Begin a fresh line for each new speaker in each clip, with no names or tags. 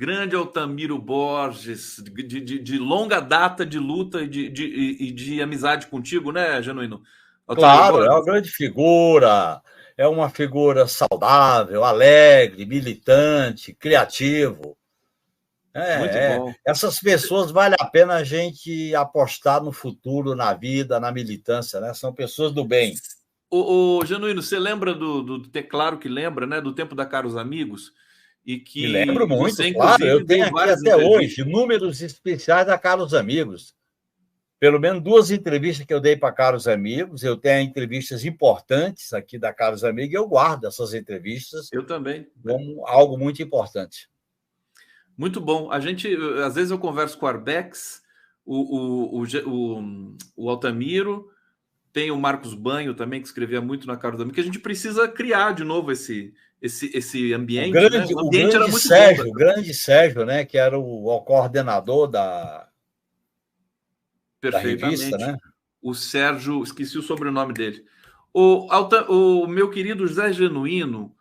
Grande Altamiro Borges, de longa data de luta e de amizade contigo, né, Genuíno? Altamiro
Claro, é uma
Borges?
grande figura, é uma figura saudável, alegre, militante, criativo.
Muito bom.
Essas pessoas vale a pena a gente apostar no futuro, na vida, na militância, né? São pessoas do bem.
O Genuíno, você lembra claro que lembra, né, do tempo da Caros Amigos? E
Me lembro
que
muito,
você,
claro.
inclusive,
Eu tenho
deu
aqui
várias
até hoje
entrevistas.
números especiais da Caros Amigos. Pelo menos 2 entrevistas que eu dei para Caros Amigos. Eu tenho entrevistas importantes aqui da Caros Amigos e eu guardo essas entrevistas
Eu também, né?
como algo muito importante.
Muito bom. Às vezes eu converso com o Arbex, o Altamiro, tem o Marcos Banho também, que escrevia muito na Caros Amigos, que a gente precisa criar de novo esse ambiente, né? O ambiente era muito bom.
O grande Sérgio, né, que era o coordenador da revista,
Perfeitamente.
né?
O Sérgio, esqueci o sobrenome dele. O meu querido José Genuíno,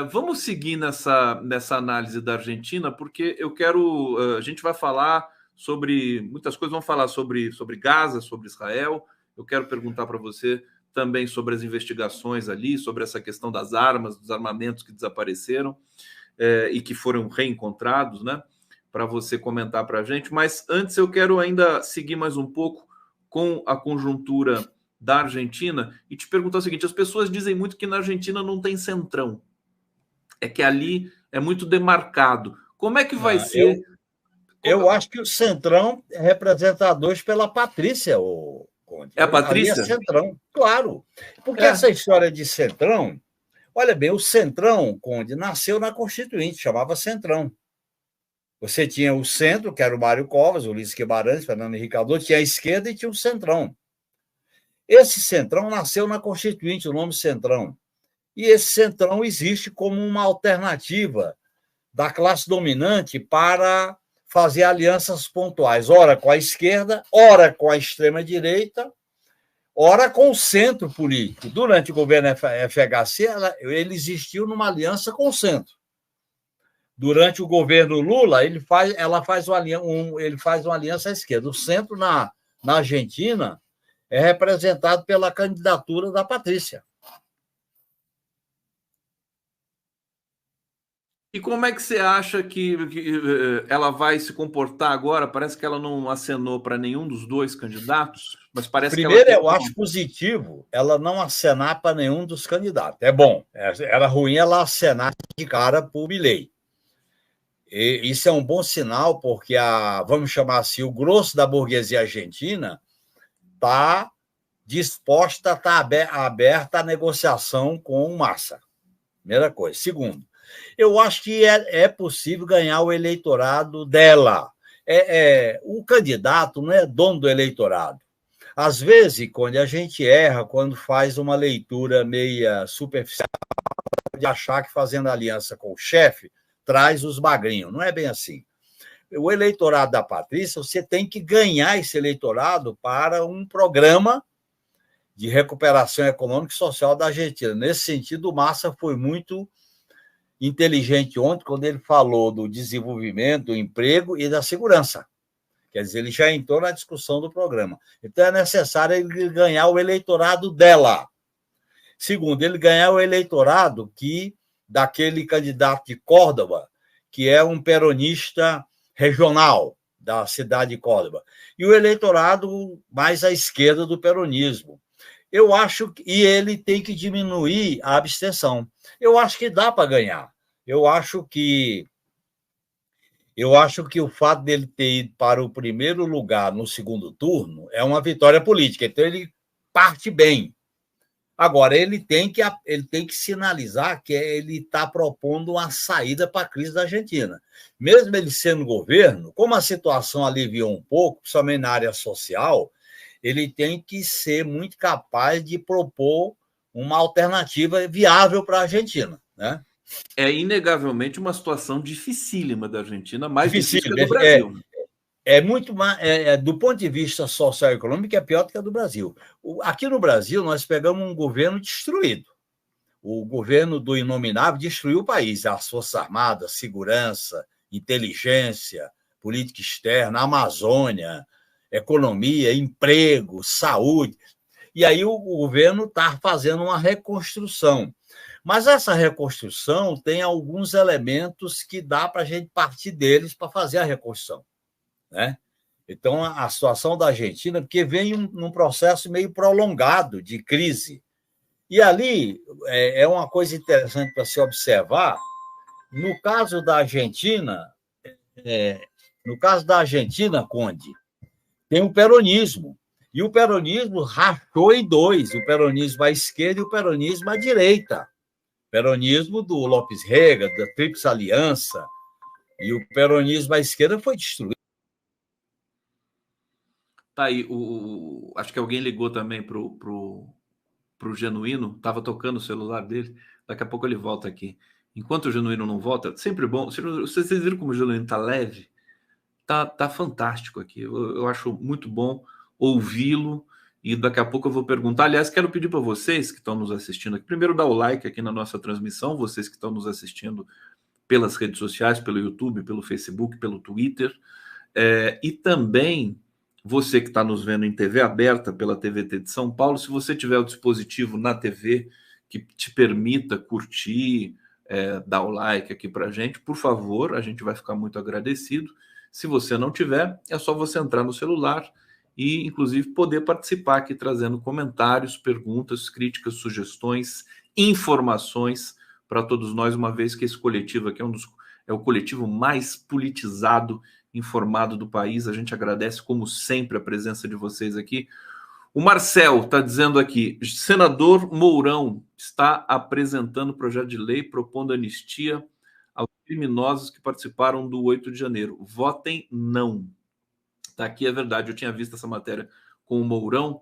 vamos seguir nessa análise da Argentina, porque eu quero. A gente vai falar sobre muitas coisas, vamos falar sobre Gaza, sobre Israel. Eu quero perguntar para você também sobre as investigações ali, sobre essa questão das armas, dos armamentos que desapareceram e que foram reencontrados, né? Para você comentar para a gente. Mas antes eu quero ainda seguir mais um pouco com a conjuntura da Argentina e te perguntar o seguinte: as pessoas dizem muito que na Argentina não tem centrão, é que ali é muito demarcado. Como é que vai
Não,
ser?
eu acho que o Centrão é representado hoje pela Patrícia, o Conde.
É a
Ali é
Patrícia?
Centrão, claro. Porque
É.
essa história de Centrão, olha bem, o Centrão, Conde, nasceu na Constituinte, chamava Centrão. Você tinha o centro, que era o Mário Covas, o Ulisses Guimarães, Fernando Henrique Cardoso, tinha a esquerda e tinha o Centrão. Esse Centrão nasceu na Constituinte, o nome Centrão. E esse Centrão existe como uma alternativa da classe dominante para fazer alianças pontuais, ora com a esquerda, ora com a extrema-direita, ora com o centro político. Durante o governo FHC, ele existiu numa aliança com o centro. Durante o governo Lula, ele faz uma aliança à esquerda. O centro, na Argentina, é representado pela candidatura da Patrícia.
E como é que você acha que ela vai se comportar agora? Parece que ela não acenou para nenhum dos dois candidatos, mas parece que ela
Primeiro,
tem
eu acho positivo ela não acenar para nenhum dos candidatos. É bom. Era ruim ela acenar de cara para o Milei. Isso é um bom sinal, porque vamos chamar assim, o grosso da burguesia argentina está disposta a estar aberta à negociação com o Massa. Primeira coisa. Segundo, eu acho que é possível ganhar o eleitorado dela. O candidato não é dono do eleitorado. Às vezes, quando a gente erra, quando faz uma leitura meia superficial, de achar que fazendo aliança com o chefe traz os magrinhos. Não é bem assim. O eleitorado da Patrícia, você tem que ganhar esse eleitorado para um programa de recuperação econômica e social da Argentina. Nesse sentido, o Massa foi muito inteligente ontem quando ele falou do desenvolvimento, do emprego e da segurança. Quer dizer, ele já entrou na discussão do programa. Então, é necessário ele ganhar o eleitorado dela. Segundo, ele ganhar o eleitorado daquele candidato de Córdoba, que é um peronista regional da cidade de Córdoba, e o eleitorado mais à esquerda do peronismo. Eu acho que ele tem que diminuir a abstenção. Eu acho que dá para ganhar. Eu acho que o fato dele ter ido para o primeiro lugar no segundo turno é uma vitória política. Então, ele parte bem. Agora, ele tem que sinalizar que ele está propondo uma saída para a crise da Argentina. Mesmo ele sendo governo, como a situação aliviou um pouco, principalmente na área social, ele tem que ser muito capaz de propor uma alternativa viável para a Argentina, né?
É inegavelmente uma situação dificílima da Argentina, mais
Difícil.
difícil que a do Brasil.
Muito mais, do ponto de vista social e econômico, é pior do que a do Brasil. Aqui no Brasil, nós pegamos um governo destruído. O governo do Inominável destruiu o país, as Forças Armadas, segurança, inteligência, política externa, Amazônia, economia, emprego, saúde. E aí o governo está fazendo uma reconstrução. Mas essa reconstrução tem alguns elementos que dá para a gente partir deles para fazer a reconstrução, né? Então, a situação da Argentina, porque vem num processo meio prolongado de crise. E ali é uma coisa interessante para se observar. No caso da Argentina, Conde, tem o peronismo. E o peronismo rachou em dois, o peronismo à esquerda e o peronismo à direita. O peronismo do López Rega, da Tríplice Aliança, e o peronismo à esquerda foi destruído.
Tá aí, acho que alguém ligou também pro Genuíno, estava tocando o celular dele, daqui a pouco ele volta aqui. Enquanto o Genuíno não volta, sempre bom. Vocês viram como o Genuíno tá leve? Tá fantástico aqui. Eu acho muito bom ouvi-lo e daqui a pouco eu vou perguntar. Aliás, quero pedir para vocês que estão nos assistindo aqui, primeiro dar o like aqui na nossa transmissão, vocês que estão nos assistindo pelas redes sociais, pelo YouTube, pelo Facebook, pelo Twitter, e também você que está nos vendo em TV aberta pela TVT de São Paulo, se você tiver o dispositivo na TV que te permita curtir, dar o like aqui para a gente, por favor, a gente vai ficar muito agradecido. Se você não tiver, é só você entrar no celular e, inclusive, poder participar aqui, trazendo comentários, perguntas, críticas, sugestões, informações para todos nós, uma vez que esse coletivo aqui é o coletivo mais politizado, informado do país. A gente agradece, como sempre, a presença de vocês aqui. O Marcel está dizendo aqui, senador Mourão está apresentando projeto de lei propondo anistia aos criminosos que participaram do 8 de janeiro. Votem não. Tá aqui, é verdade, eu tinha visto essa matéria com o Mourão,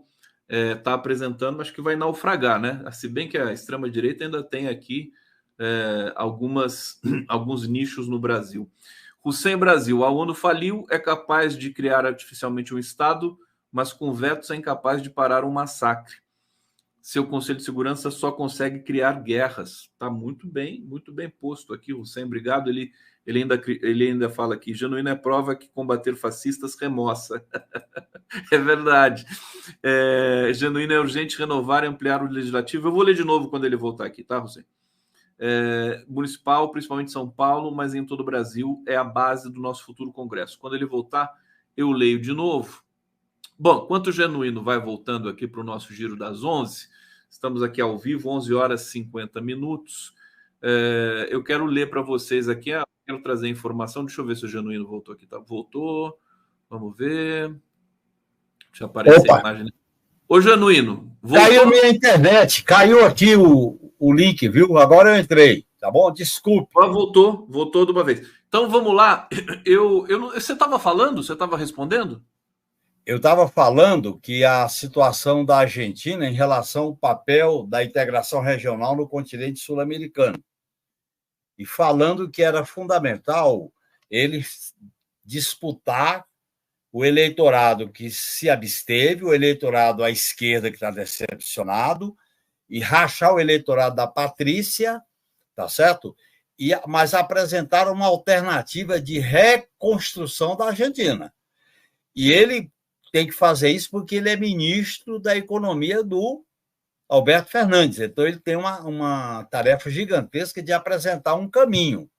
está apresentando, mas que vai naufragar, né? Se bem que a extrema-direita ainda tem aqui alguns nichos no Brasil. Hussein Brasil, a ONU faliu, é capaz de criar artificialmente um Estado, mas com vetos é incapaz de parar um massacre. Seu Conselho de Segurança só consegue criar guerras. Está muito bem posto aqui, Hussein, obrigado. Ele ainda fala aqui, Genuíno é prova que combater fascistas remoça. É verdade. Genuíno é urgente renovar e ampliar o legislativo. Eu vou ler de novo quando ele voltar aqui, tá, Hussein? Municipal, principalmente São Paulo, mas em todo o Brasil, é a base do nosso futuro Congresso. Quando ele voltar, eu leio de novo. Bom, enquanto o Genuíno vai voltando aqui para o nosso Giro das 11, estamos aqui ao vivo, 11 horas e 50 minutos. Eu quero ler para vocês aqui, quero trazer informação, deixa eu ver se o Genuíno voltou aqui. Tá? Voltou, vamos ver. Deixa aparecer a imagem. Ô, Genuíno,
voltou? Caiu minha internet, caiu aqui o link, viu? Agora eu entrei, tá bom? Desculpe.
Voltou de uma vez. Então, vamos lá. Você estava falando? Você estava respondendo?
Eu estava falando que a situação da Argentina em relação ao papel da integração regional no continente sul-americano. E falando que era fundamental ele disputar o eleitorado que se absteve, o eleitorado à esquerda que está decepcionado, e rachar o eleitorado da Patrícia, tá certo? Mas apresentar uma alternativa de reconstrução da Argentina. E ele tem que fazer isso porque ele é ministro da Economia do Alberto Fernandes. Então, ele tem uma tarefa gigantesca de apresentar um caminho.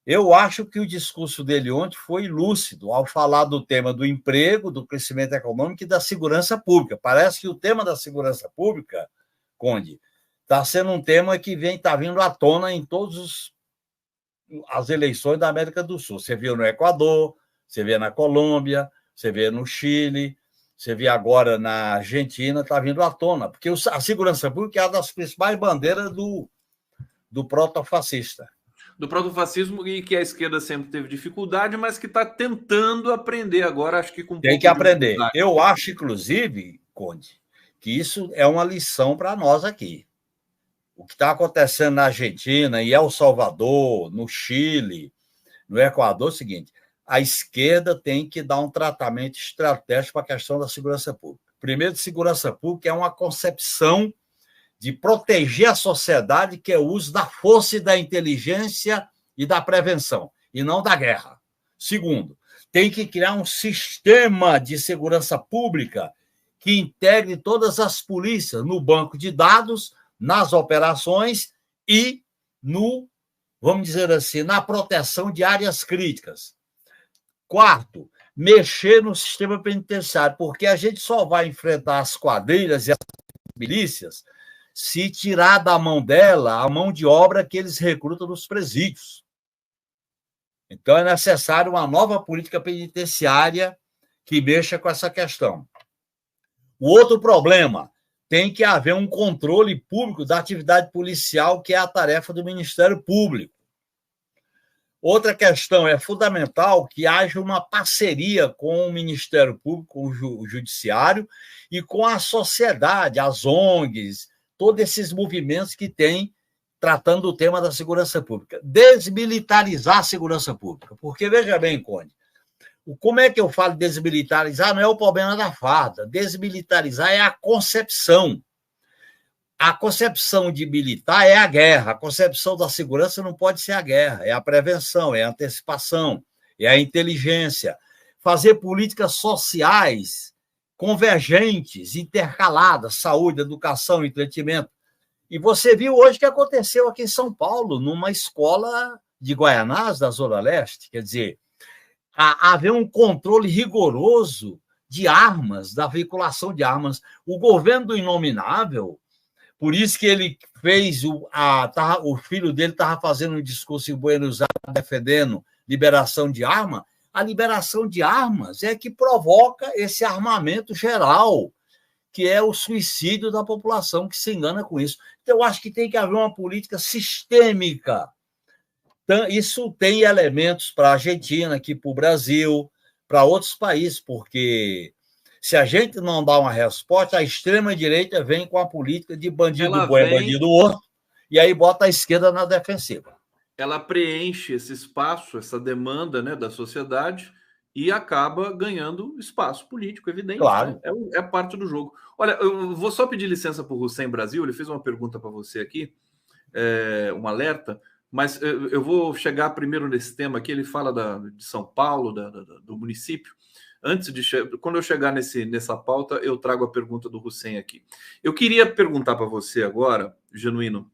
Eu acho que o discurso dele ontem foi lúcido ao falar do tema do emprego, do crescimento econômico e da segurança pública. Parece que o tema da segurança pública, Conde, está sendo um tema que está vindo à tona em todas as eleições da América do Sul. Você viu no Equador, você vê na Colômbia, você vê no Chile, você vê agora na Argentina, está vindo à tona, porque a segurança pública é uma das principais bandeiras do protofascista.
Do protofascismo, e que a esquerda sempre teve dificuldade, mas que está tentando aprender agora, acho que com
tem que aprender. Eu acho, inclusive, Conde, que isso é uma lição para nós aqui. O que está acontecendo na Argentina, em El Salvador, no Chile, no Equador, é o seguinte: a esquerda tem que dar um tratamento estratégico para a questão da segurança pública. Primeiro, segurança pública é uma concepção de proteger a sociedade, que é o uso da força e da inteligência e da prevenção. e não da guerra. Segundo, tem que criar um sistema de segurança pública que integre todas as polícias no banco de dados, nas operações e no, vamos dizer assim, na proteção de áreas críticas. Quarto, mexer no sistema penitenciário, porque a gente só vai enfrentar as quadrilhas e as milícias se tirar da mão dela a mão de obra que eles recrutam nos presídios. Então, é necessário uma nova política penitenciária que mexa com essa questão. O outro problema, tem que haver um controle público da atividade policial, que é a tarefa do Ministério Público. Outra questão, é fundamental que haja uma parceria com o Ministério Público, com o Judiciário e com a sociedade, as ONGs, todos esses movimentos que têm tratando do tema da segurança pública. Desmilitarizar a segurança pública. Porque, veja bem, Conde, como é que eu falo desmilitarizar? Não é o problema da farda. Desmilitarizar é a concepção. A concepção de militar é a guerra. A concepção da segurança não pode ser a guerra. É a prevenção, é a antecipação, é a inteligência. Fazer políticas sociais convergentes, intercaladas, saúde, educação, entretenimento. E você viu hoje o que aconteceu aqui em São Paulo, numa escola de Guaianás, da Zona Leste. Quer dizer, haver um controle rigoroso de armas, da veiculação de armas. O governo do Inominável, por isso que ele fez, o filho dele estava fazendo um discurso em Buenos Aires defendendo liberação de arma. A liberação de armas é que provoca esse armamento geral, que é o suicídio da população, que se engana com isso. Então, eu acho que tem que haver uma política sistêmica. Então, isso tem elementos para a Argentina, aqui para o Brasil, para outros países, porque se a gente não dá uma resposta, a extrema-direita vem com a política de bandido bom e bandido morto, e aí bota a esquerda na defensiva.
Ela preenche esse espaço, essa demanda, né, da sociedade, e acaba ganhando espaço político, evidente.
Claro.
Né? É parte do jogo. Olha, eu vou só pedir licença para o Hussein Brasil, ele fez uma pergunta para você aqui, um alerta, mas eu vou chegar primeiro nesse tema aqui. Ele fala de São Paulo, do município. Quando eu chegar nessa pauta, eu trago a pergunta do Hussein aqui. Eu queria perguntar para você agora, Genuíno,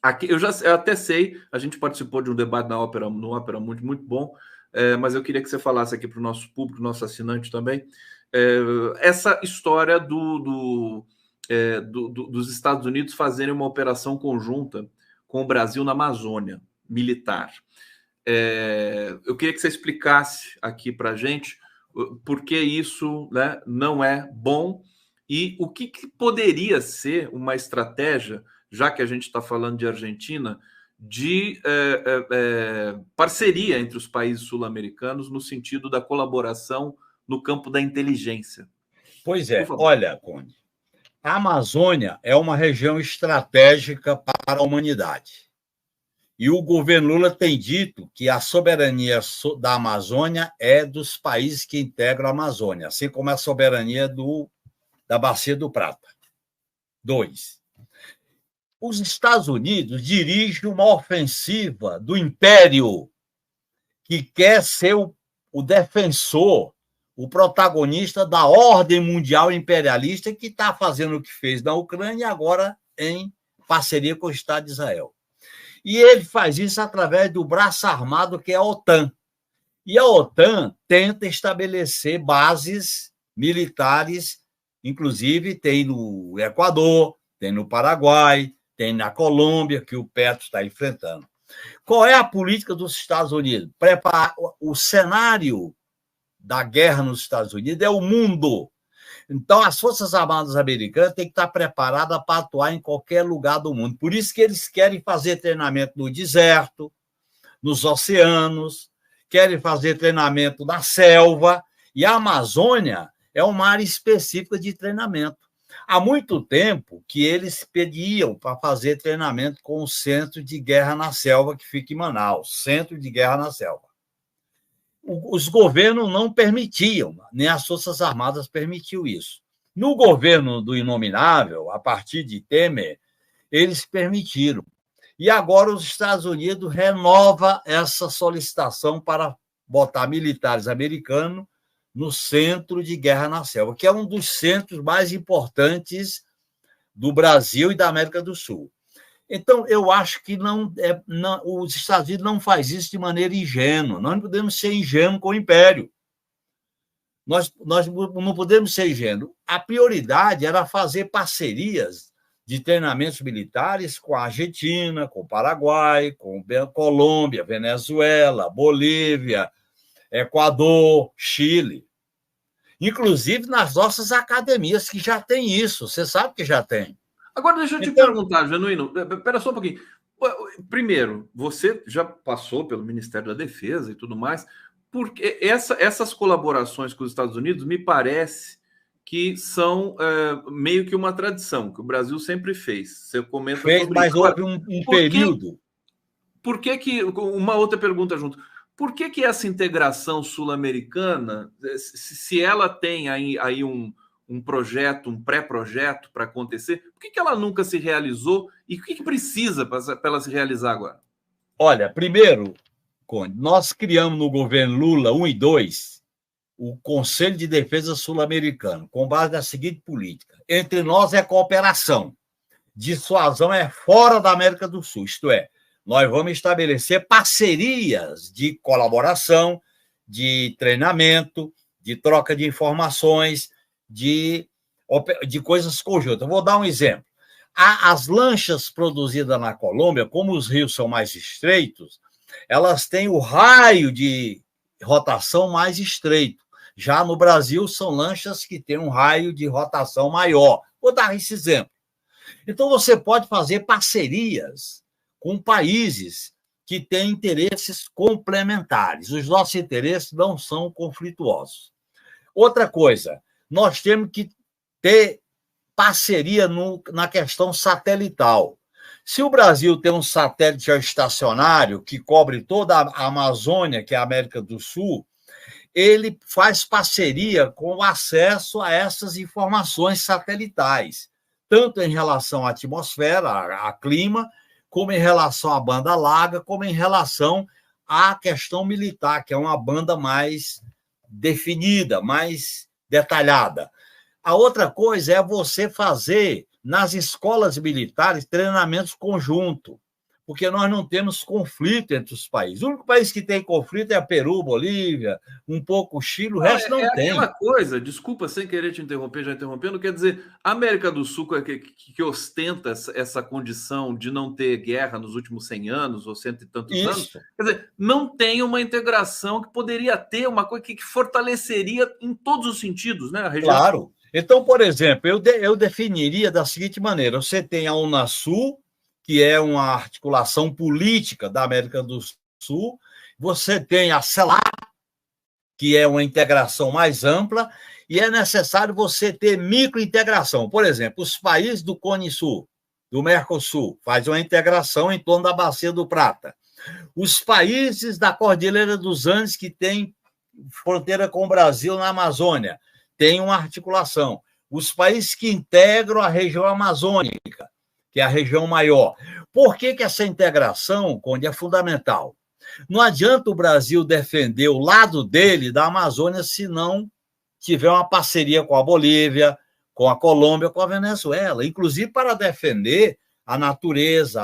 aqui, eu até sei, a gente participou de um debate no Ópera Mundi muito bom, mas eu queria que você falasse aqui para o nosso público, nosso assinante também, essa história dos Estados Unidos fazerem uma operação conjunta com o Brasil na Amazônia, militar. Eu queria que você explicasse aqui para a gente por que isso, né, não é bom e o que poderia ser uma estratégia, já que a gente está falando de Argentina, de parceria entre os países sul-americanos no sentido da colaboração no campo da inteligência.
Pois é, olha, Conde, a Amazônia é uma região estratégica para a humanidade. E o governo Lula tem dito que a soberania da Amazônia é dos países que integram a Amazônia, assim como a soberania da Bacia do Prata. 2. Os Estados Unidos dirigem uma ofensiva do império que quer ser o defensor, o protagonista da ordem mundial imperialista, que está fazendo o que fez na Ucrânia e agora em parceria com o Estado de Israel. E ele faz isso através do braço armado que é a OTAN. E a OTAN tenta estabelecer bases militares, inclusive tem no Equador, tem no Paraguai, tem na Colômbia, que o Petro está enfrentando. Qual é a política dos Estados Unidos? O cenário da guerra nos Estados Unidos é o mundo. Então, as Forças Armadas Americanas têm que estar preparadas para atuar em qualquer lugar do mundo. Por isso que eles querem fazer treinamento no deserto, nos oceanos, querem fazer treinamento na selva, e a Amazônia é uma área específica de treinamento. Há muito tempo que eles pediam para fazer treinamento com o Centro de Guerra na Selva, que fica em Manaus, Centro de Guerra na Selva. Os governos não permitiam, nem as Forças Armadas permitiam isso. No governo do Inominável, a partir de Temer, eles permitiram. E agora os Estados Unidos renova essa solicitação para botar militares americanos no Centro de Guerra na Selva, que é um dos centros mais importantes do Brasil e da América do Sul. Então, eu acho que os Estados Unidos não faz isso de maneira ingênua. Nós não podemos ser ingênuos com o Império. Nós não podemos ser ingênuos. A prioridade era fazer parcerias de treinamentos militares com a Argentina, com o Paraguai, com a Colômbia, Venezuela, Bolívia, Equador, Chile. Inclusive nas nossas academias, que já tem isso. Você sabe que já tem.
Agora, deixa eu te perguntar, Genuíno, espera só um pouquinho. Primeiro, você já passou pelo Ministério da Defesa e tudo mais, porque essas colaborações com os Estados Unidos me parece que são meio que uma tradição, que o Brasil sempre fez. Você comenta
sobre
isso.
Mas houve um período.
Uma outra pergunta junto. Por que essa integração sul-americana, se ela tem aí um projeto, um pré-projeto para acontecer, por que ela nunca se realizou e o que precisa para ela se realizar agora?
Olha, primeiro, Conde, nós criamos no governo Lula 1 e 2 o Conselho de Defesa Sul-Americano, com base na seguinte política: entre nós é cooperação, dissuasão é fora da América do Sul, isto é, nós vamos estabelecer parcerias de colaboração, de treinamento, de troca de informações, de coisas conjuntas. Vou dar um exemplo. As lanchas produzidas na Colômbia, como os rios são mais estreitos, elas têm o raio de rotação mais estreito. Já no Brasil, são lanchas que têm um raio de rotação maior. Vou dar esse exemplo. Então, você pode fazer parcerias com países que têm interesses complementares. Os nossos interesses não são conflituosos. Outra coisa, nós temos que ter parceria na questão satelital. Se o Brasil tem um satélite geoestacionário que cobre toda a Amazônia, que é a América do Sul, ele faz parceria com o acesso a essas informações satelitais, tanto em relação à atmosfera, a clima, como em relação à banda larga, como em relação à questão militar, que é uma banda mais definida, mais detalhada. A outra coisa é você fazer, nas escolas militares, treinamentos conjuntos, porque nós não temos conflito entre os países. O único país que tem conflito é Peru, Bolívia, um pouco o Chile, o resto não tem.
Aquela coisa, desculpa sem querer te interromper, já interrompendo, quer dizer, a América do Sul, que ostenta essa condição de não ter guerra nos últimos 100 anos, ou cento e tantos anos, quer dizer, não tem uma integração que poderia ter uma coisa que fortaleceria em todos os sentidos, né? A região.
Claro. Então, por exemplo, eu definiria da seguinte maneira: você tem a Unasul, que é uma articulação política da América do Sul, você tem a CELAC, que é uma integração mais ampla, e é necessário você ter microintegração. Por exemplo, os países do Cone Sul, do Mercosul, fazem uma integração em torno da Bacia do Prata. Os países da Cordilheira dos Andes, que têm fronteira com o Brasil na Amazônia, tem uma articulação. Os países que integram a região amazônica, que é a região maior. Por que essa integração, Conde, é fundamental? Não adianta o Brasil defender o lado dele da Amazônia se não tiver uma parceria com a Bolívia, com a Colômbia, com a Venezuela, inclusive para defender a natureza,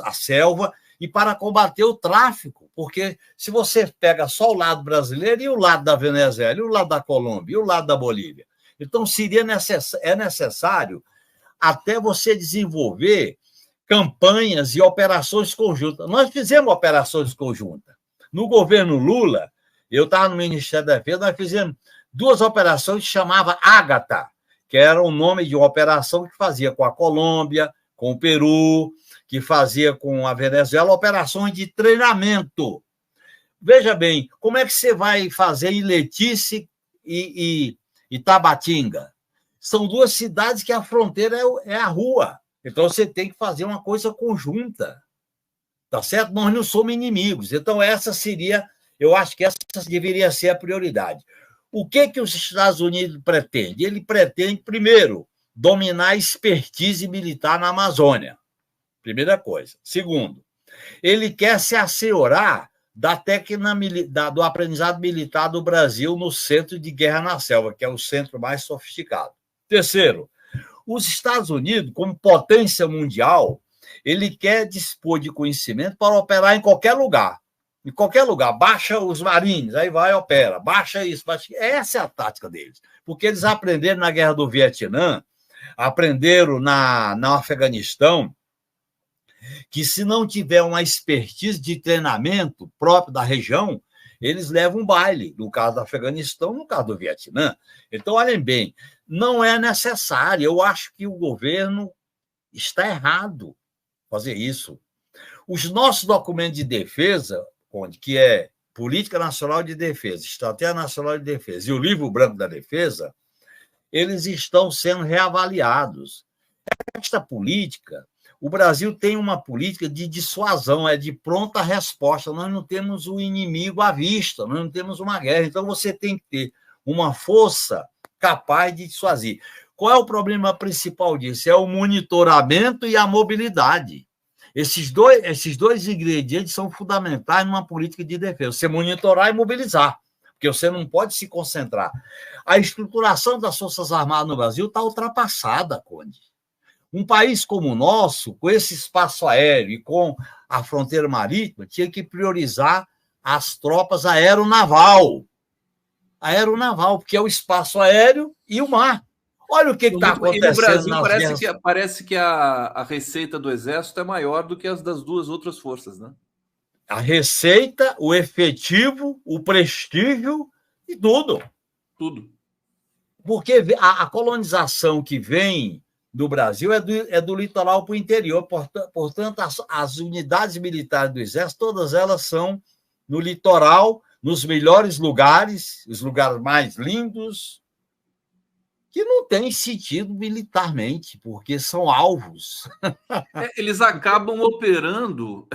a selva e para combater o tráfico, porque se você pega só o lado brasileiro e o lado da Venezuela, e o lado da Colômbia, e o lado da Bolívia, então é necessário até você desenvolver campanhas e operações conjuntas. Nós fizemos operações conjuntas. No governo Lula, eu estava no Ministério da Defesa, nós fizemos 2 operações que chamava Ágata, que era o nome de uma operação que fazia com a Colômbia, com o Peru, que fazia com a Venezuela, operações de treinamento. Veja bem, como é que você vai fazer em Letice e Tabatinga? São 2 cidades que a fronteira é a rua. Então, você tem que fazer uma coisa conjunta. Tá certo? Nós não somos inimigos. Então, eu acho que essa deveria ser a prioridade. O que os Estados Unidos pretendem? Ele pretende, primeiro, dominar a expertise militar na Amazônia. Primeira coisa. Segundo, ele quer se asseorar do aprendizado militar do Brasil no Centro de Guerra na Selva, que é o centro mais sofisticado. Terceiro, os Estados Unidos, como potência mundial, ele quer dispor de conhecimento para operar em qualquer lugar. Em qualquer lugar. Baixa os marines, aí vai e opera. Baixa isso. Baixa... Essa é a tática deles. Porque eles aprenderam na Guerra do Vietnã, aprenderam no Afeganistão, que se não tiver uma expertise de treinamento próprio da região, eles levam um baile, no caso do Afeganistão, no caso do Vietnã. Então, olhem bem, não é necessário. Eu acho que o governo está errado fazer isso. Os nossos documentos de defesa, que é Política Nacional de Defesa, Estratégia Nacional de Defesa e o Livro Branco da Defesa, eles estão sendo reavaliados. Esta política, o Brasil tem uma política de dissuasão, é de pronta resposta. Nós não temos o inimigo à vista, nós não temos uma guerra. Então, você tem que ter uma força capaz de dissuadir. Qual é o problema principal disso? É o monitoramento e a mobilidade. Esses dois ingredientes são fundamentais numa política de defesa. Você monitorar e mobilizar, porque você não pode se concentrar. A estruturação das Forças Armadas no Brasil está ultrapassada, Conde. Um país como o nosso, com esse espaço aéreo e com a fronteira marítima, tinha que priorizar as tropas aeronaval. Aeronaval, porque é o espaço aéreo e o mar. Olha o que está acontecendo. E no
Brasil parece que a receita do Exército é maior do que as das duas outras forças, né?
A receita, o efetivo, o prestígio e tudo.
Tudo.
Porque a colonização que vem do Brasil é do litoral para o interior. Portanto, as unidades militares do Exército, todas elas são no litoral, nos melhores lugares, os lugares mais lindos, que não tem sentido militarmente, porque são alvos.
Eles acabam operando,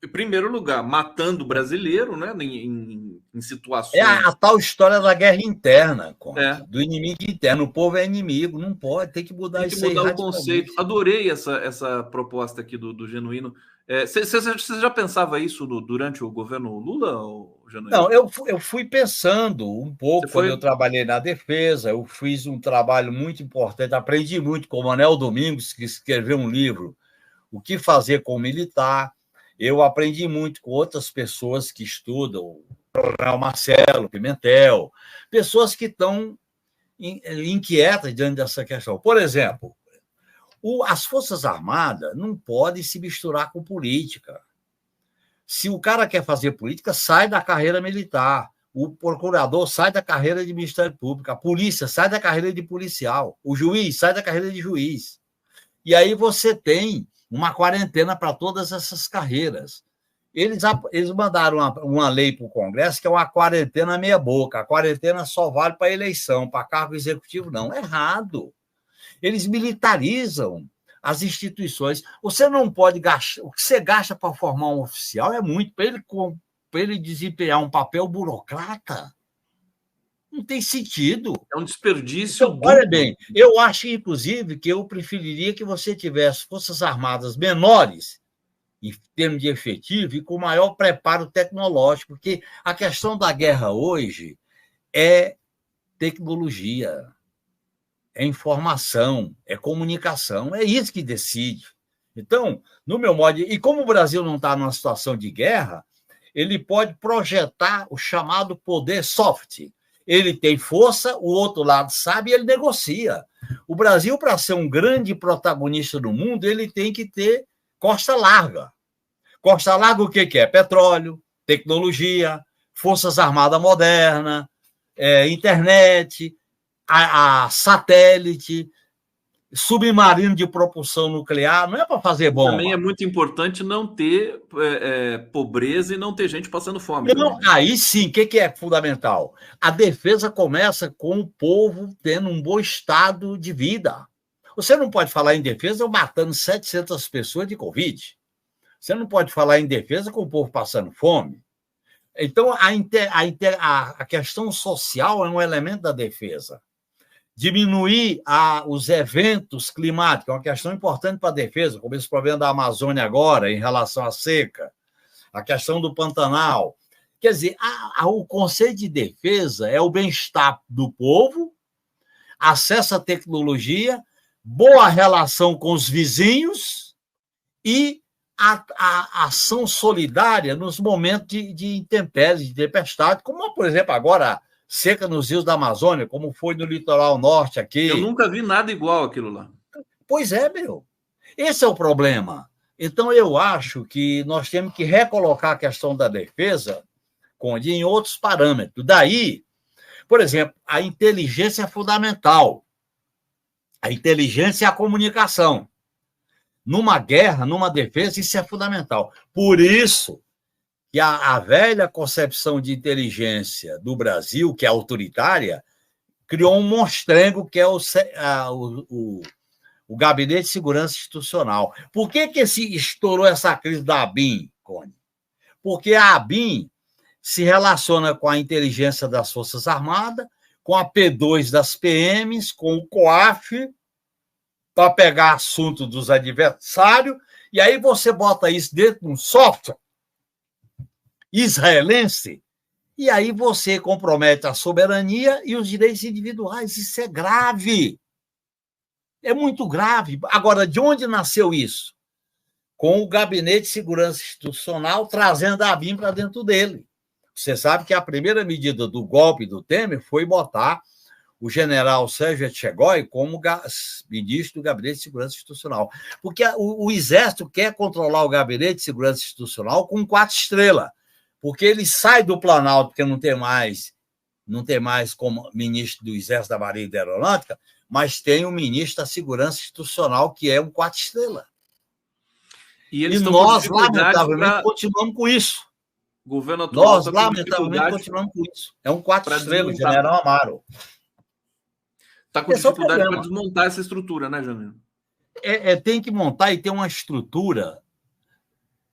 em primeiro lugar, matando o brasileiro, né, em situações...
É a tal história da guerra interna, do inimigo interno. O povo é inimigo, não pode, tem que mudar isso aí.
Tem que mudar o conceito. Adorei essa proposta aqui do Genuíno. Você já pensava isso durante o governo Lula, Genuíno?
Não, eu fui pensando um pouco quando eu trabalhei na defesa. Eu fiz um trabalho muito importante, aprendi muito com o Manuel Domingos, que escreveu um livro, O que Fazer com o Militar. Eu aprendi muito com outras pessoas que estudam, o Coronel Marcelo Pimentel, pessoas que estão inquietas diante dessa questão. Por exemplo, as Forças Armadas não podem se misturar com política. Se o cara quer fazer política, sai da carreira militar. O procurador sai da carreira de Ministério Público. A polícia sai da carreira de policial. O juiz sai da carreira de juiz. E aí você tem uma quarentena para todas essas carreiras. Eles mandaram uma lei para o Congresso que é uma quarentena meia-boca. A quarentena só vale para eleição, para cargo executivo, não. Errado. Eles militarizam as instituições. Você não pode gastar... O que você gasta para formar um oficial é muito. Para ele desempenhar um papel burocrata, não tem sentido.
É um desperdício.
Então, olha bem, eu acho, inclusive, que eu preferiria que você tivesse Forças Armadas menores, em termos de efetivo, e com maior preparo tecnológico, porque a questão da guerra hoje é tecnologia, é informação, é comunicação, é isso que decide. Então, no meu modo, e como o Brasil não está numa situação de guerra, ele pode projetar o chamado poder soft. Ele tem força, o outro lado sabe e ele negocia. O Brasil, para ser um grande protagonista do mundo, ele tem que ter costa larga. Costa larga o que é? Petróleo, tecnologia, forças armadas modernas, internet, a satélite, submarino de propulsão nuclear. Não é para fazer bomba.
Também é muito importante não ter pobreza e não ter gente passando fome.
Não, aí sim, o que é fundamental? A defesa começa com o povo tendo um bom estado de vida. Você não pode falar em defesa matando 700 pessoas de Covid. Você não pode falar em defesa com o povo passando fome. Então, a questão social é um elemento da defesa. diminuir os eventos climáticos, é uma questão importante para a defesa, como esse problema da Amazônia agora, em relação à seca, a questão do Pantanal. Quer dizer, o conceito de defesa é o bem-estar do povo, acesso à tecnologia, boa relação com os vizinhos e a ação solidária nos momentos de intempéries, de tempestade, como, por exemplo, agora seca nos rios da Amazônia, como foi no litoral norte aqui.
Eu nunca vi nada igual aquilo lá.
Pois é, meu. Esse é o problema. Então, eu acho que nós temos que recolocar a questão da defesa, Conde, em outros parâmetros. Daí, por exemplo, a inteligência é fundamental. A inteligência é a comunicação. Numa guerra, numa defesa, isso é fundamental. Por isso que a velha concepção de inteligência do Brasil, que é autoritária, criou um monstrengo que é o Gabinete de Segurança Institucional. Por que estourou essa crise da ABIN, Cone? Porque a ABIN se relaciona com a inteligência das Forças Armadas, com a P2 das PMs, com o COAF, para pegar assunto dos adversários, e aí você bota isso dentro de um software israelense, e aí você compromete a soberania e os direitos individuais. Isso é grave. É muito grave. Agora, de onde nasceu isso? Com o Gabinete de Segurança Institucional trazendo a ABIN para dentro dele. Você sabe que a primeira medida do golpe do Temer foi botar o general Sérgio Etchegói como ministro do Gabinete de Segurança Institucional. Porque o Exército quer controlar o Gabinete de Segurança Institucional com 4 estrelas, porque ele sai do Planalto, porque não tem mais como ministro do Exército, da Marinha e da Aeronáutica, mas tem o ministro da Segurança Institucional, que é um 4 estrelas. E nós, lamentavelmente, continuamos com isso.
O governo atual
nós, lamentavelmente, continuamos com isso. É um 4 estrelas, general Amaro.
Está com dificuldade para desmontar essa estrutura, né, Janino?
Tem que montar e ter uma estrutura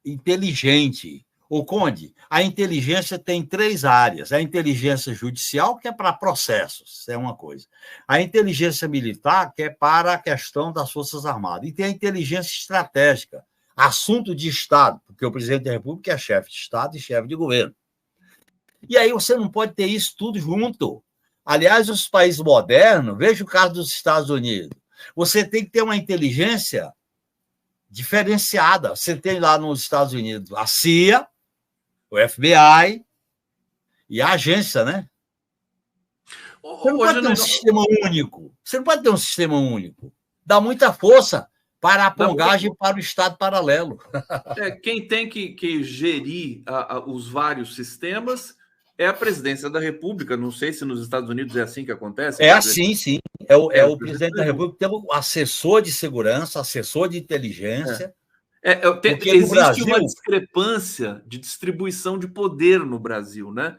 inteligente. O Conde, a inteligência tem 3 áreas. A inteligência judicial, que é para processos, é uma coisa. A inteligência militar, que é para a questão das Forças Armadas. E tem a inteligência estratégica, assunto de Estado, porque o presidente da República é chefe de Estado e chefe de governo. E aí você não pode ter isso tudo junto. Aliás, os países modernos, veja o caso dos Estados Unidos, você tem que ter uma inteligência diferenciada. Você tem lá nos Estados Unidos a CIA, o FBI e a agência, né? Você não pode ter um sistema único. Você não pode ter um sistema único. Dá muita força para a pongagem para o Estado paralelo.
Quem tem que gerir os vários sistemas é a presidência da República. Não sei se nos Estados Unidos é assim que acontece.
É assim, sim. É o presidente da República, tem o assessor de segurança, assessor de inteligência.
Existe Brasil... uma discrepância de distribuição de poder no Brasil, né?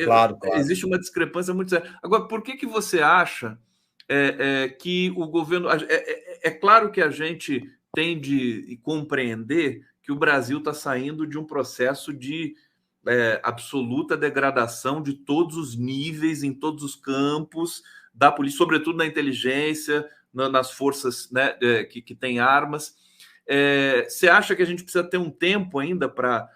Claro.
Existe uma discrepância muito séria. Agora, por que você acha que o governo... É claro que a gente tem de compreender que o Brasil está saindo de um processo de absoluta degradação de todos os níveis, em todos os campos da polícia, sobretudo na inteligência, nas forças, né, que têm armas. Você acha que a gente precisa ter um tempo ainda para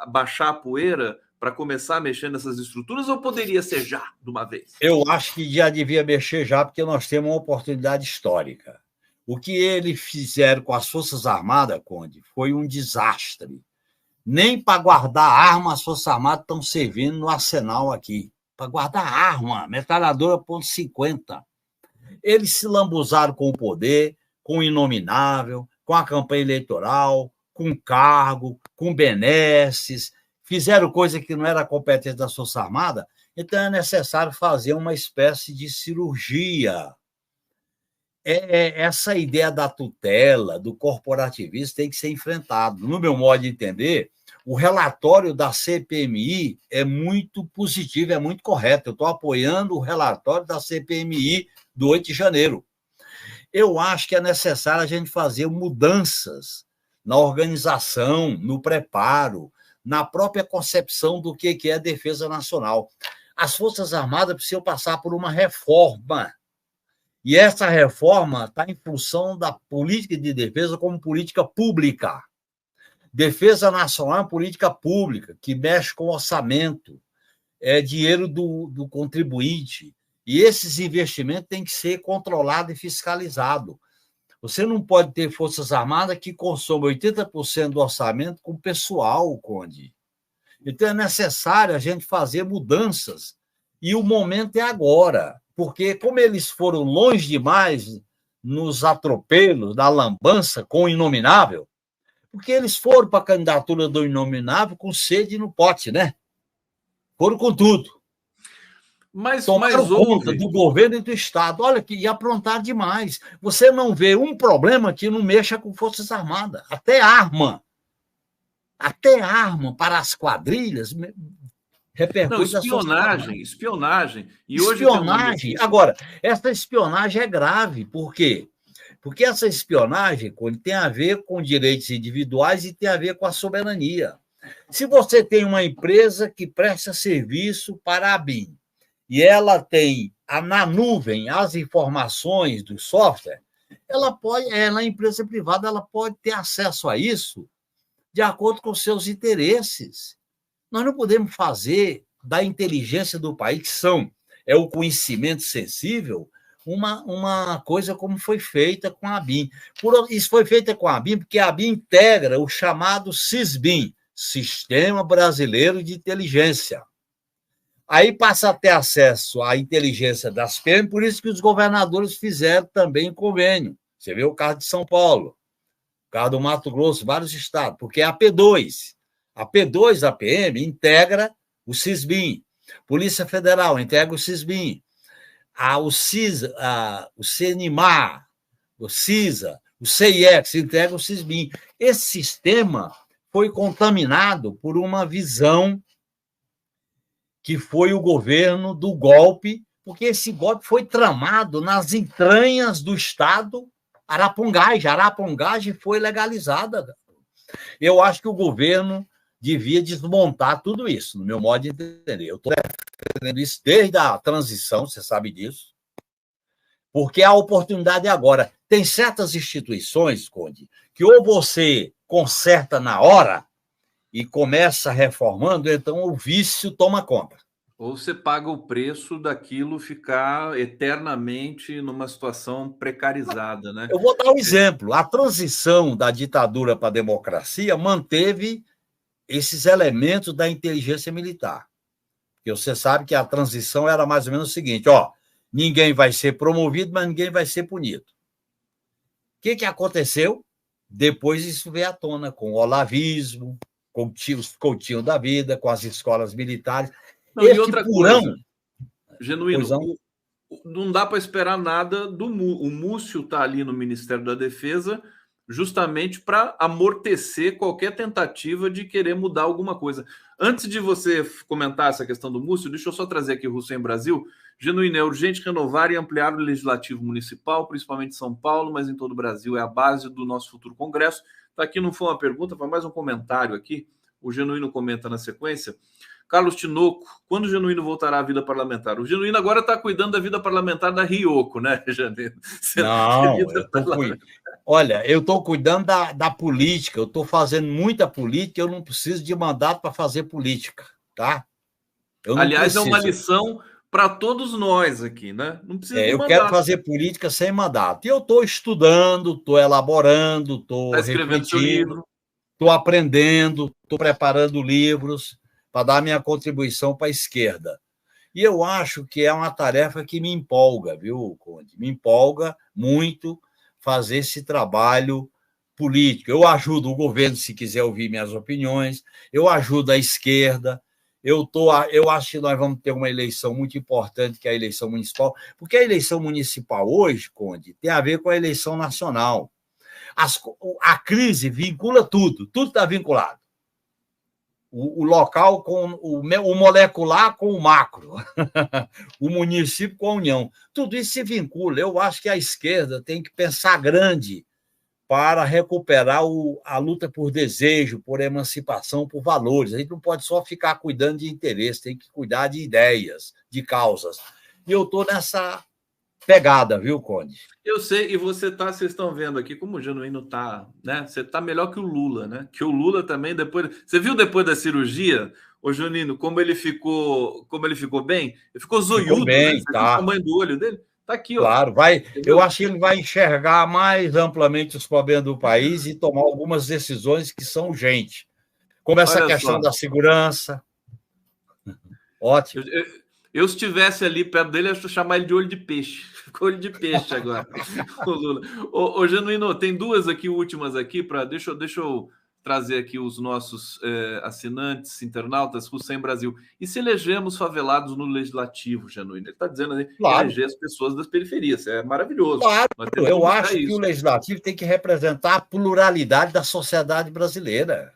baixar a poeira, para começar a mexer nessas estruturas, ou poderia ser já, de uma vez?
Eu acho que já devia mexer já, porque nós temos uma oportunidade histórica. O que eles fizeram com as Forças Armadas, Conde, foi um desastre. Nem para guardar arma as Forças Armadas estão servindo no arsenal aqui. Para guardar arma, metralhadora .50. Eles se lambuzaram com o poder, com o inominável, com a campanha eleitoral, com cargo, com benesses, fizeram coisa que não era competência da Força Armada, então é necessário fazer uma espécie de cirurgia. Essa ideia da tutela, do corporativismo, tem que ser enfrentado. No meu modo de entender, o relatório da CPMI é muito positivo, é muito correto. Eu estou apoiando o relatório da CPMI do 8 de janeiro. Eu acho que é necessário a gente fazer mudanças na organização, no preparo, na própria concepção do que é defesa nacional. as Forças Armadas precisam passar por uma reforma. E essa reforma está em função da política de defesa como política pública. Defesa nacional é uma política pública que mexe com orçamento, é dinheiro do contribuinte. E esses investimentos têm que ser controlados e fiscalizados. Você não pode ter Forças Armadas que consomem 80% do orçamento com pessoal, Conde. Então é necessário a gente fazer mudanças. E o momento é agora. Porque, como eles foram longe demais nos atropelos, da lambança com o Inominável, porque eles foram para a candidatura do Inominável com sede no pote, né? Foram com tudo. Tomaram conta do governo e do Estado. Olha, que ia aprontar demais. Você não vê um problema que não mexa com Forças Armadas. Até arma para as quadrilhas repercute.
Não, espionagem.
E espionagem. Hoje agora, essa espionagem é grave. Por quê? Porque essa espionagem tem a ver com direitos individuais e tem a ver com a soberania. Se você tem uma empresa que presta serviço para a ABIN e ela tem na nuvem as informações do software, ela é empresa privada, ela pode ter acesso a isso de acordo com seus interesses. Nós não podemos fazer da inteligência do país, que é o conhecimento sensível, uma coisa como foi feita com a ABIN. Isso foi feita com a ABIN porque a ABIN integra o chamado SISBIN, Sistema Brasileiro de Inteligência. Aí passa a ter acesso à inteligência das PM, por isso que os governadores fizeram também convênio. Você vê o caso de São Paulo, o caso do Mato Grosso, vários estados, porque é a P2. A P2 da PM integra o SISBIN. Polícia Federal integra o SISBIN. O CNMAR, o CISA, o CIEX integra o SISBIN. Esse sistema foi contaminado por uma visão que foi o governo do golpe, porque esse golpe foi tramado nas entranhas do Estado Arapongagem. Arapongagem foi legalizada. Eu acho que o governo devia desmontar tudo isso, no meu modo de entender. Eu estou defendendo isso desde a transição, você sabe disso, porque a oportunidade é agora. Tem certas instituições, Conde, que ou você conserta na hora e começa reformando, então o vício toma conta.
Ou você paga o preço daquilo ficar eternamente numa situação precarizada, né?
Eu vou dar um exemplo. A transição da ditadura para a democracia manteve esses elementos da inteligência militar. Porque você sabe que a transição era mais ou menos o seguinte, ninguém vai ser promovido, mas ninguém vai ser punido. O que aconteceu? Depois isso veio à tona, com o olavismo, com o Coutinho da vida, com as escolas militares.
E outra coisa, Genuíno, não dá para esperar nada o Múcio está ali no Ministério da Defesa justamente para amortecer qualquer tentativa de querer mudar alguma coisa. Antes de você comentar essa questão do Múcio, deixa eu só trazer aqui o Hussein Brasil. Genuíno, é urgente renovar e ampliar o Legislativo Municipal, principalmente em São Paulo, mas em todo o Brasil. É a base do nosso futuro Congresso. Tá aqui, não foi uma pergunta, foi mais um comentário aqui. O Genuíno comenta na sequência. Carlos Tinoco, quando o Genuíno voltará à vida parlamentar? O Genuíno agora está cuidando da vida parlamentar da Rioco, né, Genuíno?
Olha, eu estou cuidando da política, eu estou fazendo muita política, eu não preciso de mandato para fazer política, tá?
Aliás, é uma lição para todos nós aqui, né? Não precisa de mandato.
Eu quero fazer política sem mandato. E eu estou estudando, estou elaborando, estou refletindo, estou aprendendo, estou preparando livros para dar minha contribuição para a esquerda. E eu acho que é uma tarefa que me empolga, viu, Conde? Me empolga muito fazer esse trabalho político. Eu ajudo o governo, se quiser ouvir minhas opiniões, eu ajudo a esquerda, eu acho que nós vamos ter uma eleição muito importante, que é a eleição municipal, porque a eleição municipal hoje, Conde, tem a ver com a eleição nacional. A crise vincula tudo está vinculado. O local com o molecular com o macro, o município com a União. Tudo isso se vincula. Eu acho que a esquerda tem que pensar grande para recuperar a luta por desejo, por emancipação, por valores. A gente não pode só ficar cuidando de interesse, tem que cuidar de ideias, de causas. E eu estou nessa pegada, viu, Conde?
Eu sei, e vocês estão vendo aqui como o Genuíno tá, né? Você tá melhor que o Lula, né? Que o Lula também você viu depois da cirurgia, o Genuíno, como ele ficou bem? Ele ficou zoiudo,
ficou bem,
né? Você
tá.
viu o tamanho do olho dele? Tá aqui,
claro,
ó.
Eu acho que ele vai enxergar mais amplamente os problemas do país e tomar algumas decisões que são urgentes, como essa
Olha
questão
só.
da segurança. Ótimo.
Eu se estivesse ali perto dele, eu ia chamar ele de olho de peixe. Ficou olho de peixe agora, o Lula. Ô, Genuíno, tem duas aqui, últimas aqui, deixa eu trazer aqui os nossos assinantes, internautas, Hussein Brasil. E se elegemos favelados no Legislativo, Genuíno? Ele está dizendo aí,
claro.
Eleger as pessoas das periferias. É maravilhoso.
Claro, eu acho que o Legislativo tem que representar a pluralidade da sociedade brasileira.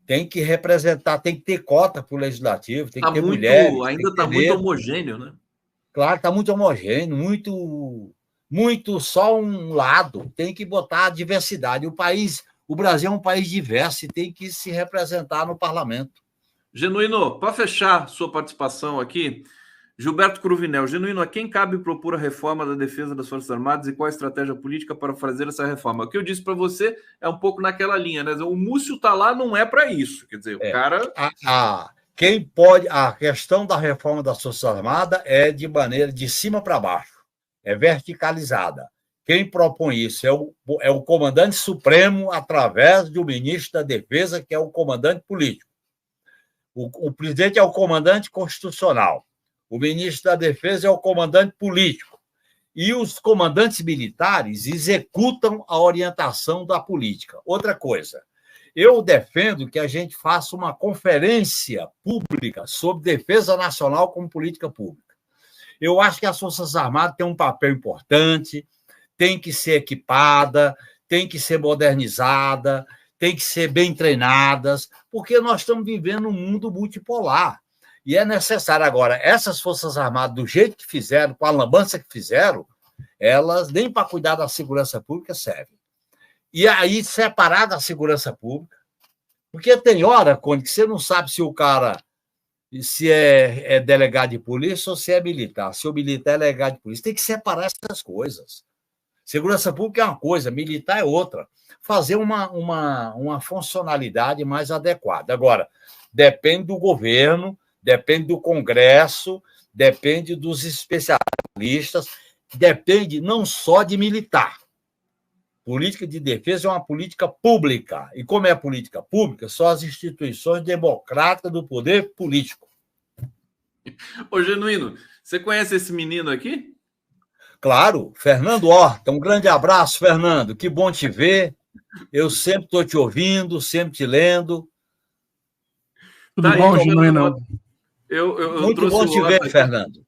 Tem que representar, tem que ter cota para o Legislativo, tem que ter mulheres.
Ainda está muito homogêneo, né?
Claro, está muito homogêneo, muito só um lado. Tem que botar a diversidade. O Brasil é um país diverso e tem que se representar no parlamento.
Genuíno, para fechar sua participação aqui, Gilberto Cruvinel, Genuíno, a quem cabe propor a reforma da defesa das Forças Armadas e qual a estratégia política para fazer essa reforma? O que eu disse para você é um pouco naquela linha, né? O Múcio está lá, não é para isso. Quer dizer, o cara...
A questão da reforma das Forças Armadas é de maneira de cima para baixo, é verticalizada. Quem propõe isso é o comandante supremo através do ministro da Defesa, que é o comandante político. O presidente é o comandante constitucional. O ministro da Defesa é o comandante político. E os comandantes militares executam a orientação da política. Outra coisa, eu defendo que a gente faça uma conferência pública sobre defesa nacional como política pública. Eu acho que as Forças Armadas têm um papel importante, tem que ser equipada, tem que ser modernizada, tem que ser bem treinadas, porque nós estamos vivendo um mundo multipolar. E é necessário agora, essas Forças Armadas, do jeito que fizeram, com a lambança que fizeram, elas nem para cuidar da segurança pública servem. E aí, separar da segurança pública, porque tem hora, Conde, que você não sabe se o cara é delegado de polícia ou se é militar. Se o militar é delegado de polícia, tem que separar essas coisas. Segurança pública é uma coisa, militar é outra. Fazer uma funcionalidade mais adequada. Agora, depende do governo, depende do Congresso, depende dos especialistas, depende não só de militar. Política de defesa é uma política pública. E como é política pública, são as instituições democráticas do poder político.
Ô, Genuíno, você conhece esse menino aqui?
Claro, Fernando Horta. Um grande abraço, Fernando. Que bom te ver. Eu sempre estou te ouvindo, sempre te lendo.
Tudo bom, Genuíno?
Muito bom te ver, Fernando.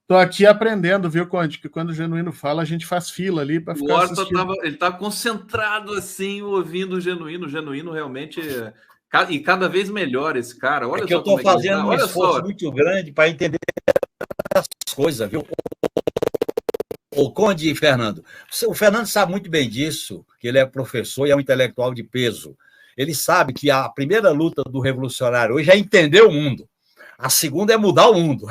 Estou aqui aprendendo, viu, Conde? Que quando o Genuíno fala, a gente faz fila ali para ficar assistindo.
Ele está concentrado assim, ouvindo o Genuíno. O Genuíno realmente e cada vez melhor esse cara. Olha
que eu estou fazendo um esforço muito grande para entender as coisas, viu? O Conde e Fernando. O Fernando sabe muito bem disso, que ele é professor e é um intelectual de peso. Ele sabe que a primeira luta do revolucionário hoje é entender o mundo. A segunda é mudar o mundo.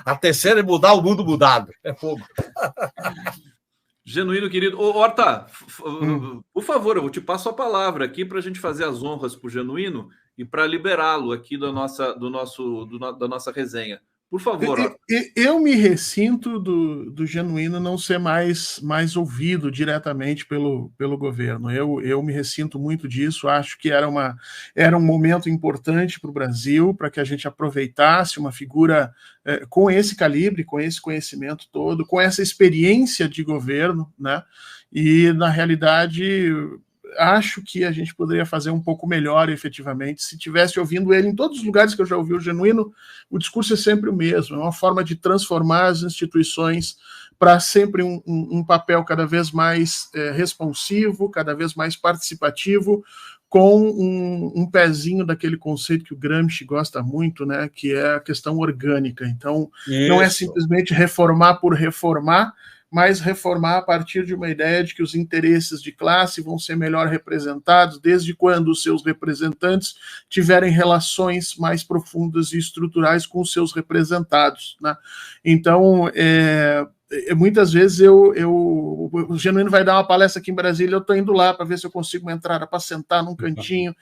A terceira é mudar o mundo mudado. É fogo.
Genuíno, querido. Ô, Horta, por favor, eu te passo a palavra aqui para a gente fazer as honras para o Genuíno e para liberá-lo aqui da nossa resenha. Por favor.
Eu me ressinto do Genuíno não ser mais ouvido diretamente pelo governo. Eu me ressinto muito disso. Acho que era um momento importante para o Brasil, para que a gente aproveitasse uma figura com esse calibre, com esse conhecimento todo, com essa experiência de governo, né? E, na realidade, acho que a gente poderia fazer um pouco melhor, efetivamente, se tivesse ouvindo ele em todos os lugares que eu já ouvi o Genuíno. O discurso é sempre o mesmo, é uma forma de transformar as instituições para sempre um papel cada vez mais responsivo, cada vez mais participativo, com um pezinho daquele conceito que o Gramsci gosta muito, né, que é a questão orgânica. Então, não é simplesmente reformar por reformar, mas reformar a partir de uma ideia de que os interesses de classe vão ser melhor representados desde quando os seus representantes tiverem relações mais profundas e estruturais com os seus representados, né? Então, muitas vezes o Genuíno vai dar uma palestra aqui em Brasília, eu estou indo lá para ver se eu consigo uma entrada para sentar num cantinho,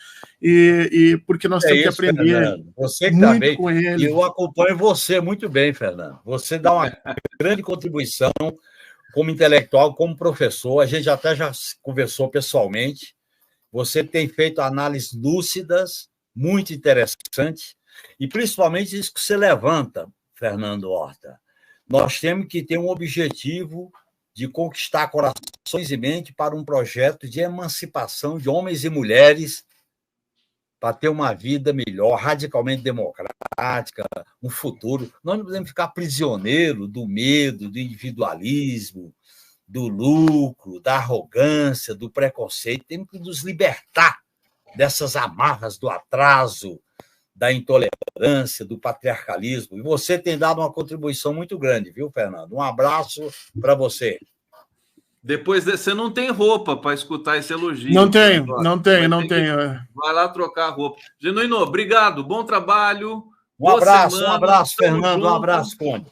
porque nós temos que aprender
Fernando. Você que
muito
também,
com ele.
E eu acompanho você muito bem, Fernando. Você dá uma grande contribuição como intelectual, como professor. A gente até já conversou pessoalmente. Você tem feito análises lúcidas, muito interessantes, e principalmente isso que você levanta, Fernando Horta. Nós temos que ter um objetivo de conquistar corações e mente para um projeto de emancipação de homens e mulheres para ter uma vida melhor, radicalmente democrática, um futuro. Nós não podemos ficar prisioneiros do medo, do individualismo, do lucro, da arrogância, do preconceito. Temos que nos libertar dessas amarras do atraso, da intolerância, do patriarcalismo. E você tem dado uma contribuição muito grande, viu, Fernando? Um abraço para você.
Depois você não tem roupa para escutar esse elogio.
Não tenho.
Vai lá trocar a roupa. Genuíno, obrigado, bom trabalho.
Um abraço, Fernando. Um abraço, Conde.